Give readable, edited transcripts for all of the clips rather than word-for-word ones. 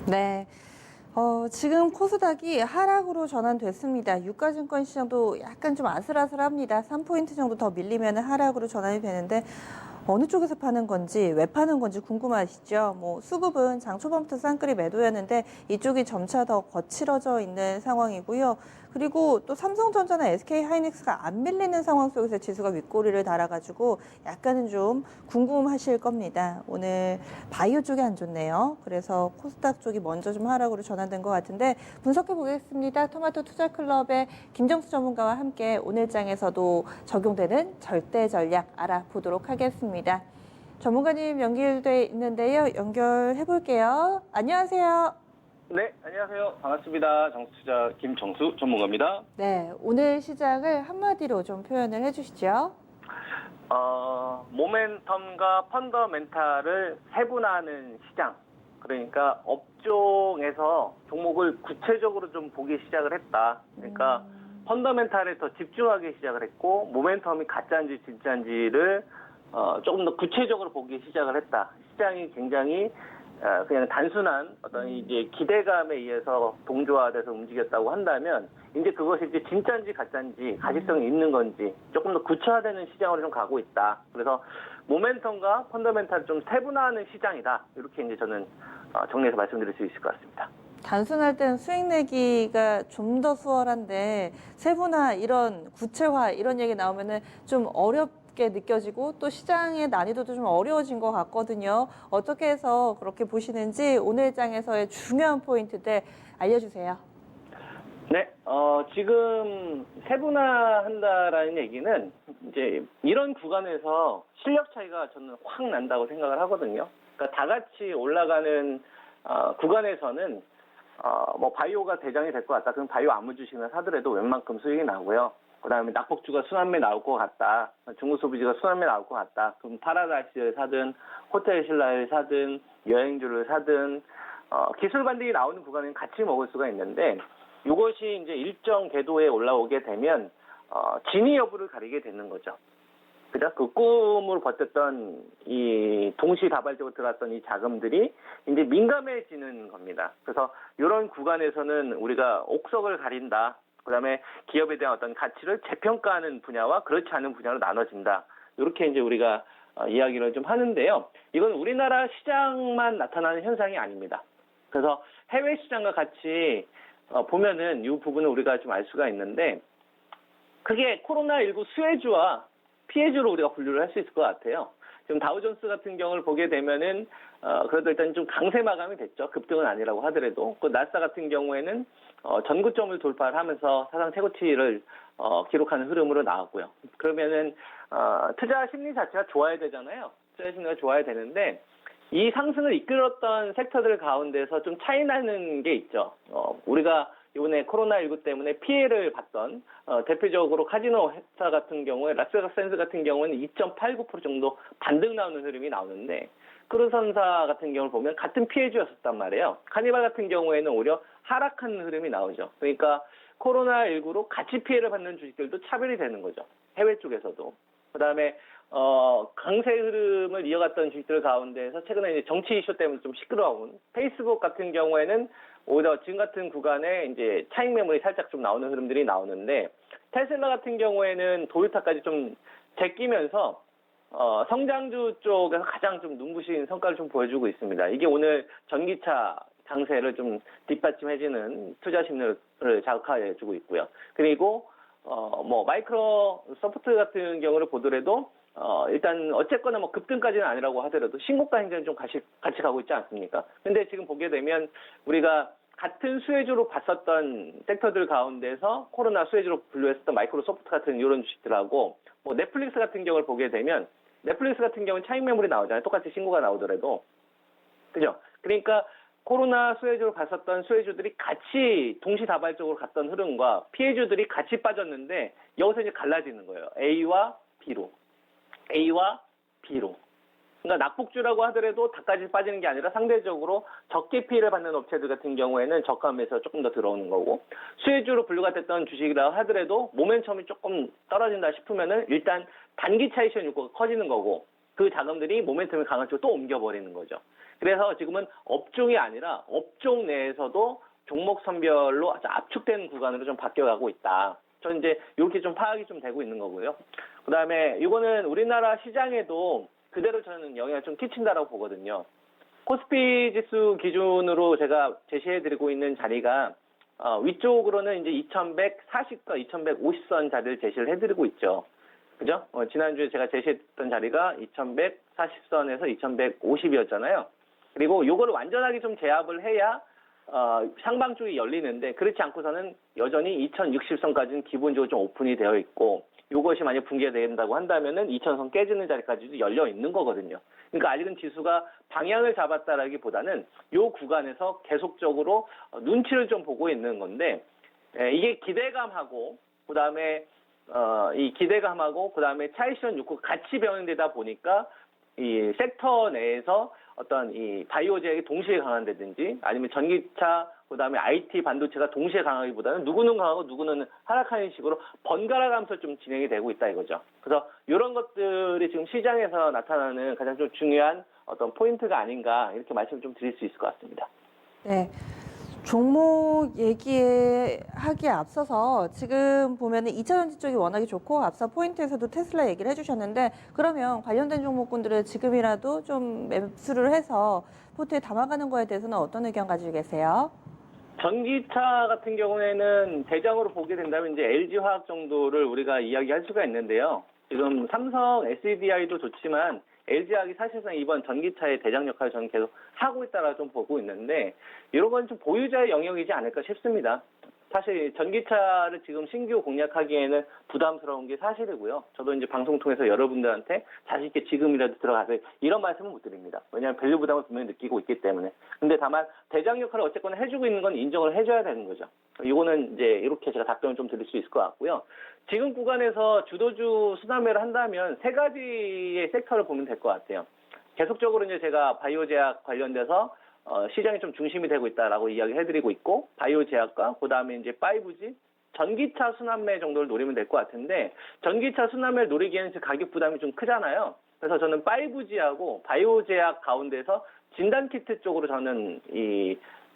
네. 지금 코스닥이 하락으로 전환됐습니다. 유가증권 시장도 약간 좀 아슬아슬합니다. 3포인트 정도 더 밀리면 하락으로 전환이 되는데 어느 쪽에서 파는 건지 왜 파는 건지 궁금하시죠? 수급은 장 초반부터 쌍끌이 매도였는데 이쪽이 점차 더 거칠어져 있는 상황이고요. 그리고 또 삼성전자나 SK하이닉스가 안 밀리는 상황 속에서 지수가 윗꼬리를 달아가지고 약간은 좀 궁금하실 겁니다. 오늘 바이오 쪽이 안 좋네요. 그래서 코스닥 쪽이 먼저 좀 하락으로 전환된 것 같은데 분석해 보겠습니다. 토마토 투자클럽의 김정수 전문가와 함께 오늘장에서도 적용되는 절대 전략 알아보도록 하겠습니다. 전문가님 연결돼 있는데요. 연결해 볼게요. 안녕하세요. 네, 안녕하세요. 반갑습니다. 정수투자 김정수 전문가입니다. 네, 오늘 시장을 한마디로 좀 표현을 해주시죠. 모멘텀과 펀더멘탈을 세분화하는 시장. 그러니까 업종에서 종목을 구체적으로 좀 보기 시작을 했다. 그러니까 펀더멘탈에 더 집중하기 시작을 했고, 모멘텀이 가짜인지 진짜인지를 조금 더 구체적으로 보기 시작을 했다. 시장이 굉장히 그냥 단순한 어떤 이제 기대감에 의해서 동조화돼서 움직였다고 한다면 이제 그것이 이제 진짜인지 가짜인지 가시성이 있는 건지 조금 더 구체화되는 시장으로 좀 가고 있다. 그래서 모멘텀과 펀더멘탈을 좀 세분화하는 시장이다. 이렇게 이제 저는 정리해서 말씀드릴 수 있을 것 같습니다. 단순할 때는 수익 내기가 좀 더 수월한데 세분화 이런 구체화 이런 얘기 나오면은 좀 어렵게 느껴지고 또 시장의 난이도도 좀 어려워진 것 같거든요. 어떻게 해서 그렇게 보시는지 오늘 장에서의 중요한 포인트들 알려주세요. 네, 지금 세분화한다라는 얘기는 이제 이런 구간에서 실력 차이가 저는 확 난다고 생각을 하거든요. 그러니까 다 같이 올라가는 구간에서는 바이오가 대장이 될 것 같다. 그럼 바이오 아무 주식이나 사더라도 웬만큼 수익이 나고요. 그 다음에 낙폭주가 순환매 나올 것 같다. 중국 소비지가 순환매 나올 것 같다. 그럼 파라다이스를 사든, 호텔 신라를 사든, 여행주를 사든, 기술 반등이 나오는 구간은 같이 먹을 수가 있는데, 이것이 이제 일정 궤도에 올라오게 되면, 진위 여부를 가리게 되는 거죠. 그죠? 그 꿈을 버텼던 이 동시다발적으로 들어왔던 이 자금들이 이제 민감해지는 겁니다. 그래서 이런 구간에서는 우리가 옥석을 가린다. 그 다음에 기업에 대한 어떤 가치를 재평가하는 분야와 그렇지 않은 분야로 나눠진다. 이렇게 이제 우리가 이야기를 좀 하는데요. 이건 우리나라 시장만 나타나는 현상이 아닙니다. 그래서 해외 시장과 같이 보면은 이 부분을 우리가 좀 알 수가 있는데 그게 코로나19 수혜주와 피해주로 우리가 분류를 할 수 있을 것 같아요. 지금 다우존스 같은 경우를 보게 되면은 그래도 일단 좀 강세 마감이 됐죠. 급등은 아니라고 하더라도. 그 나스닥 같은 경우에는 전고점을 돌파를 하면서 사상 최고치를 기록하는 흐름으로 나왔고요. 그러면은 투자 심리 자체가 좋아야 되잖아요. 투자 심리가 좋아야 되는데 이 상승을 이끌었던 섹터들 가운데서 좀 차이 나는 게 있죠. 우리가 이번에 코로나19 때문에 피해를 봤던 대표적으로 카지노 회사 같은 경우에 라스베가스 샌즈 같은 경우는 2.89% 정도 반등 나오는 흐름이 나오는데 크루선사 같은 경우를 보면 같은 피해주였었단 말이에요. 카니발 같은 경우에는 오히려 하락하는 흐름이 나오죠. 그러니까 코로나19로 같이 피해를 받는 주식들도 차별이 되는 거죠. 해외 쪽에서도. 그다음에 강세 흐름을 이어갔던 주식들 가운데에서 최근에 이제 정치 이슈 때문에 좀 시끄러운 페이스북 같은 경우에는 오히려 지금 같은 구간에 이제 차익 매물이 살짝 좀 나오는 흐름들이 나오는데 테슬라 같은 경우에는 도요타까지 좀 제끼면서 성장주 쪽에서 가장 좀 눈부신 성과를 좀 보여주고 있습니다. 이게 오늘 전기차 장세를 좀 뒷받침해주는 투자 심리를 자극해주고 있고요. 그리고 마이크로소프트 같은 경우를 보더라도 일단 어쨌거나 급등까지는 아니라고 하더라도 신고가 행진은 좀 같이 가고 있지 않습니까? 근데 지금 보게 되면 우리가 같은 수혜주로 봤었던 섹터들 가운데서 코로나 수혜주로 분류했었던 마이크로소프트 같은 이런 주식들하고 넷플릭스 같은 경우를 보게 되면 넷플릭스 같은 경우는 차익 매물이 나오잖아요. 똑같이 신고가 나오더라도. 그죠? 그러니까 코로나 수혜주로 봤었던 수혜주들이 같이 동시다발적으로 갔던 흐름과 피해주들이 같이 빠졌는데 여기서 이제 갈라지는 거예요. A와 B로. A와 B로. 그러니까 낙폭주라고 하더라도 다까지 빠지는 게 아니라 상대적으로 적게 피해를 받는 업체들 같은 경우에는 저가매수가 조금 더 들어오는 거고 수혜주로 분류가 됐던 주식이라고 하더라도 모멘텀이 조금 떨어진다 싶으면은 일단 단기 차익 실현 욕구가 커지는 거고 그 자금들이 모멘텀이 강한 쪽으로 또 옮겨버리는 거죠. 그래서 지금은 업종이 아니라 업종 내에서도 종목 선별로 아주 압축된 구간으로 좀 바뀌어가고 있다. 저는 이제 이렇게 좀 파악이 좀 되고 있는 거고요. 그 다음에 이거는 우리나라 시장에도 그대로 저는 영향을 좀 끼친다라고 보거든요. 코스피 지수 기준으로 제가 제시해드리고 있는 자리가 위쪽으로는 이제 2140과 2150선 자리를 제시를 해드리고 있죠. 그죠? 지난주에 제가 제시했던 자리가 2140선에서 2150이었잖아요. 그리고 요거를 완전하게 좀 제압을 해야 상방 쪽이 열리는데 그렇지 않고서는 여전히 2060선까지는 기본적으로 좀 오픈이 되어 있고 요것이 만약 붕괴된다고 한다면은 2000선 깨지는 자리까지도 열려 있는 거거든요. 그러니까 아직은 지수가 방향을 잡았다라기보다는 요 구간에서 계속적으로 눈치를 좀 보고 있는 건데 이게 기대감하고 그다음에 이 기대감하고 그다음에 차익실현 욕구가 같이 병행되다 보니까 이 섹터 내에서 어떤 이 바이오제약이 동시에 강한다든지 아니면 전기차 그다음에 IT 반도체가 동시에 강하기보다는 누구는 강하고 누구는 하락하는 식으로 번갈아 가면서 좀 진행이 되고 있다 이거죠. 그래서 이런 것들이 지금 시장에서 나타나는 가장 좀 중요한 어떤 포인트가 아닌가 이렇게 말씀을 좀 드릴 수 있을 것 같습니다. 네. 종목 얘기하기에 앞서서 지금 보면은 2차전지 쪽이 워낙에 좋고 앞서 포인트에서도 테슬라 얘기를 해주셨는데 그러면 관련된 종목군들을 지금이라도 좀 매수를 해서 포트에 담아가는 거에 대해서는 어떤 의견 가지고 계세요? 전기차 같은 경우에는 대장으로 보게 된다면 이제 LG화학 정도를 우리가 이야기할 수가 있는데요. 지금 삼성 SDI도 좋지만 LG화학이 사실상 이번 전기차의 대장 역할을 저는 계속 하고 있다라 좀 보고 있는데 이런 건 좀 보유자의 영역이지 않을까 싶습니다. 사실 전기차를 지금 신규 공략하기에는 부담스러운 게 사실이고요. 저도 이제 방송 통해서 여러분들한테 자신 있게 지금이라도 들어가서 이런 말씀은 못 드립니다. 왜냐하면 밸류 부담을 분명히 느끼고 있기 때문에. 근데 다만 대장 역할을 어쨌거나 해주고 있는 건 인정을 해줘야 되는 거죠. 이거는 이제 이렇게 제가 답변을 좀 드릴 수 있을 것 같고요. 지금 구간에서 주도주 순환매를 한다면 세 가지의 섹터를 보면 될 것 같아요. 계속적으로 이제 제가 바이오제약 관련돼서 시장이 좀 중심이 되고 있다라고 이야기해드리고 있고 바이오 제약과 그다음에 이제 5G 전기차 순환매 정도를 노리면 될 것 같은데 전기차 순환매를 노리기에는 가격 부담이 좀 크잖아요. 그래서 저는 5G하고 바이오 제약 가운데서 진단키트 쪽으로 저는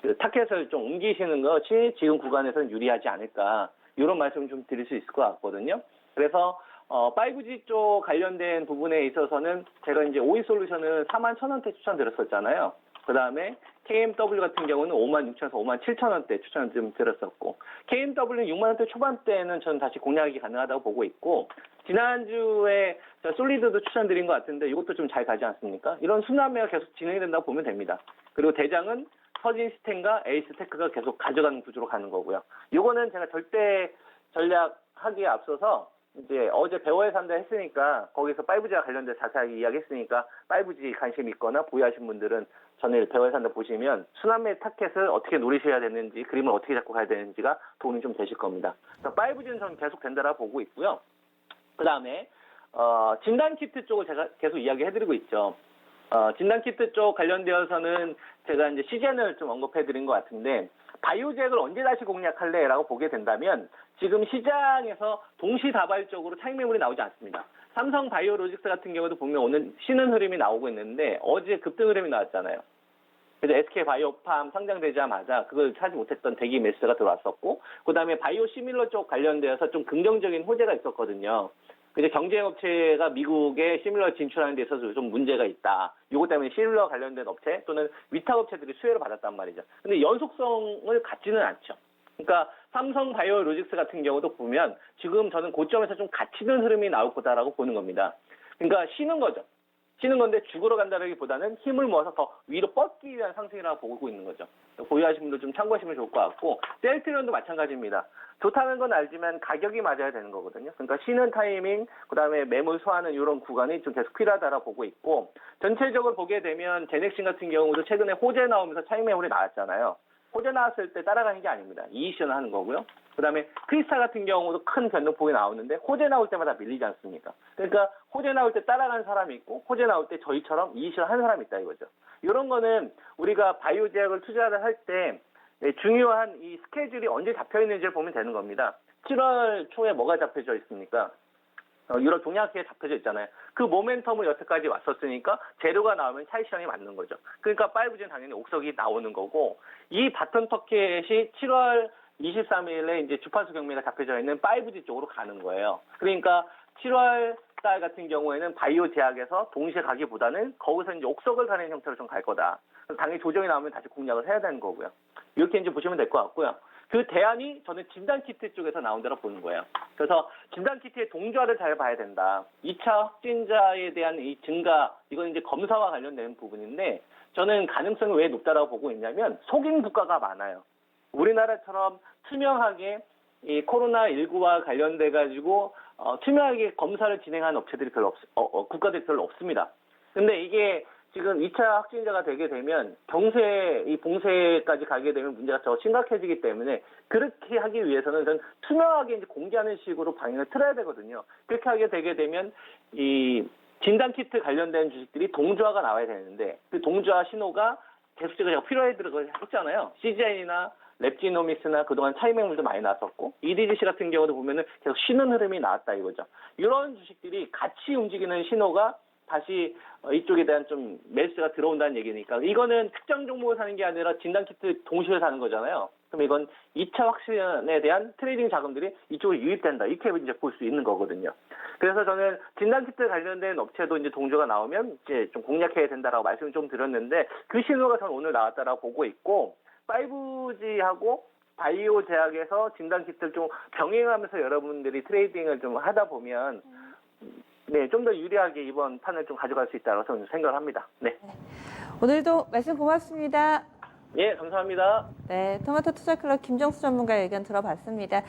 그 타켓을 좀 옮기시는 것이 지금 구간에서는 유리하지 않을까 이런 말씀 좀 드릴 수 있을 것 같거든요. 그래서 5G 쪽 관련된 부분에 있어서는 제가 이제 오이솔루션을 41,000원대 추천드렸었잖아요. 그 다음에 KMW 같은 경우는 56,000원에서 57,000원대 추천을 좀 드렸었고 KMW는 6만원대 초반대는 저는 다시 공략이 가능하다고 보고 있고 지난주에 솔리드도 추천드린 것 같은데 이것도 좀 잘 가지 않습니까? 이런 순환매가 계속 진행이 된다고 보면 됩니다. 그리고 대장은 서진시스템과 에이스테크가 계속 가져가는 구조로 가는 거고요. 이거는 제가 절대 전략하기에 앞서서 이제 어제 배워야 산다 했으니까 거기서 5G와 관련된 자세하게 이야기했으니까 5G 관심 있거나 보유하신 분들은 전일 배워야 산다 보시면 순환매 타켓을 어떻게 노리셔야 되는지 그림을 어떻게 잡고 가야 되는지가 도움이 좀 되실 겁니다. 5G는 저는 계속 된다라고 보고 있고요. 그 다음에 진단키트 쪽을 제가 계속 이야기해드리고 있죠. 진단키트 쪽 관련되어서는 제가 이제 시즌을 좀 언급해드린 것 같은데 바이오제약을 언제 다시 공략할래라고 보게 된다면 지금 시장에서 동시다발적으로 차익 매물이 나오지 않습니다. 삼성 바이오로직스 같은 경우도 보면 오늘 쉬는 흐름이 나오고 있는데 어제 급등 흐름이 나왔잖아요. 그래서 SK 바이오팜 상장되자마자 그걸 사지 못했던 대기 매수가 들어왔었고 그다음에 바이오 시밀러 쪽 관련되어서 좀 긍정적인 호재가 있었거든요. 근데 경쟁업체가 미국에 시밀러 진출하는 데 있어서 좀 문제가 있다. 이것 때문에 시밀러 관련된 업체 또는 위탁업체들이 수혜를 받았단 말이죠. 근데 연속성을 갖지는 않죠. 그러니까 삼성 바이오로직스 같은 경우도 보면 지금 저는 고점에서 좀 갇히는 흐름이 나올 거다라고 보는 겁니다. 그러니까 쉬는 거죠. 쉬는 건데 죽으러 간다기보다는 힘을 모아서 더 위로 뻗기 위한 상승이라고 보고 있는 거죠. 보유하신 분들 좀 참고하시면 좋을 것 같고 셀트리온도 마찬가지입니다. 좋다는 건 알지만 가격이 맞아야 되는 거거든요. 그러니까 쉬는 타이밍, 그다음에 매물 소화하는 이런 구간이 좀 계속 필요하다라고 보고 있고 전체적으로 보게 되면 제넥신 같은 경우도 최근에 호재 나오면서 차익 매물이 나왔잖아요. 호재 나왔을 때 따라가는 게 아닙니다. 이익실현 하는 거고요. 그다음에 크리스탈 같은 경우도 큰 변동폭이 나오는데 호재 나올 때마다 밀리지 않습니까? 그러니까 호재 나올 때 따라가는 사람이 있고 호재 나올 때 저희처럼 이익실현 하는 사람이 있다 이거죠. 이런 거는 우리가 바이오 제약을 투자를 할 때 중요한 이 스케줄이 언제 잡혀 있는지를 보면 되는 겁니다. 7월 초에 뭐가 잡혀져 있습니까? 유럽 동양학회에 잡혀져 있잖아요. 그 모멘텀을 여태까지 왔었으니까 재료가 나오면 차익 실현이 맞는 거죠. 그러니까 5G는 당연히 옥석이 나오는 거고, 이 바톤 터켓이 7월 23일에 이제 주파수 경매가 잡혀져 있는 5G 쪽으로 가는 거예요. 그러니까 7월 달 같은 경우에는 바이오 제약에서 동시에 가기보다는 거기서 이제 옥석을 가는 형태로 좀 갈 거다. 당연히 조정이 나오면 다시 공략을 해야 되는 거고요. 이렇게 이제 보시면 될 것 같고요. 그 대안이 저는 진단키트 쪽에서 나온다고 보는 거예요. 그래서 진단키트의 동조화를 잘 봐야 된다. 2차 확진자에 대한 이 증가, 이건 이제 검사와 관련된 부분인데, 저는 가능성이 왜 높다라고 보고 있냐면, 속인 국가가 많아요. 우리나라처럼 투명하게 이 코로나19와 관련돼가지고, 투명하게 검사를 진행하는 업체들이 별로 국가들이 별로 없습니다. 근데 이게 지금 2차 확진자가 되게 되면 이 봉쇄까지 가게 되면 문제가 더 심각해지기 때문에, 그렇게 하기 위해서는 전 투명하게 이제 공개하는 식으로 방향을 틀어야 되거든요. 그렇게 하게 되게 되면 이 진단키트 관련된 주식들이 동조화가 나와야 되는데, 그 동조화 신호가 계속적으로 필요해 들어갔잖아요. CGN이나 랩지노믹스나 그동안 차익 매물도 많이 나왔었고, EDGC 같은 경우도 보면은 계속 쉬는 흐름이 나왔다 이거죠. 이런 주식들이 같이 움직이는 신호가 다시 이쪽에 대한 좀 매수가 들어온다는 얘기니까, 이거는 특정 종목을 사는 게 아니라 진단키트 동시에 사는 거잖아요. 그럼 이건 2차 확신에 대한 트레이딩 자금들이 이쪽으로 유입된다, 이렇게 이제 볼 수 있는 거거든요. 그래서 저는 진단키트 관련된 업체도 이제 동조가 나오면 이제 좀 공략해야 된다라고 말씀을 좀 드렸는데, 그 신호가 저는 오늘 나왔다라고 보고 있고, 5G하고 바이오 제약에서 진단키트를 좀 병행하면서 여러분들이 트레이딩을 좀 하다 보면 네, 좀 더 유리하게 이번 판을 좀 가져갈 수 있다고 저는 생각을 합니다. 네. 오늘도 말씀 고맙습니다. 예, 감사합니다. 네, 토마토 투자클럽 김정수 전문가의 의견 들어봤습니다.